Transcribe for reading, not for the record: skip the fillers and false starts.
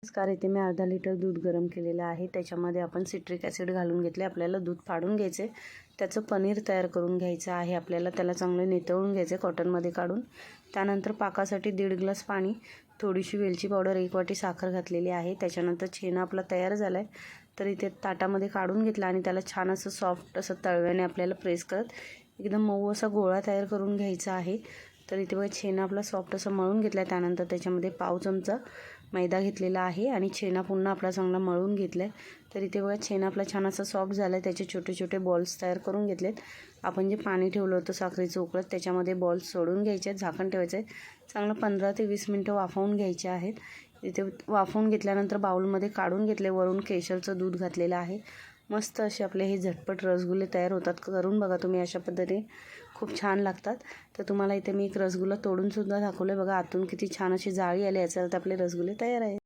नमस्कार, इथे मी अर्धा लिटर दूध गरम केलेलं आहे. त्याच्यामध्ये आपण सिट्रिक ॲसिड घालून घेतले. आपल्याला दूध फाडून घ्यायचे, त्याचं पनीर तयार करून घ्यायचं आहे. आपल्याला त्याला चांगलं नितळून घ्यायचं कॉटनमध्ये काढून. त्यानंतर पाकासाठी 1.5 ग्लास पाणी, थोडीशी वेलची पावडर, 1 वाटी साखर घातलेली आहे. त्याच्यानंतर छेना आपला तयार झाला आहे. तर इथे ताटामध्ये काढून घेतला आणि त्याला छान असं सॉफ्ट असं तळव्याने आपल्याला प्रेस करत एकदम मऊ असा गोळा तयार करून घ्यायचा आहे. तर इथे बघा छेना आपला सॉफ्ट असं मळून घेतला आहे. त्यानंतर त्याच्यामध्ये पाव चमचा मैदा घेतलेला आहे आणि छेना पुन्हा आपला चांगला मळून घेतला आहे. तर इथे बघा छेना आपला छान असा सॉफ्ट झाला आहे. त्याचे छोटे छोटे बॉल्स तयार करून घेतलेत. आपण जे पाणी ठेवलं होतं साखरेचं उकळत, त्याच्यामध्ये बॉल्स सोडून घ्यायचे आहेत. झाकण ठेवायचं आहे. चांगलं 15 ते 20 मिनटं वाफवून घ्यायचे आहेत. इथे वाफवून घेतल्यानंतर बाउलमध्ये काढून घेतले. वरून केशरचं दूध घातलेलं आहे. मस्त असे आपले हे झटपट रसगुल्ले तयार होतात. करून बघा तुम्ही अशा पद्धतीने, खूप छान लागतात. तर तुम्हाला इथे मी एक रसगुल्ला तोडून सुद्धा दाखवलं. बघा आतून किती छान अशी जाळी आली. याचा अर्थ आपले रसगुल्ले तयार आहेत.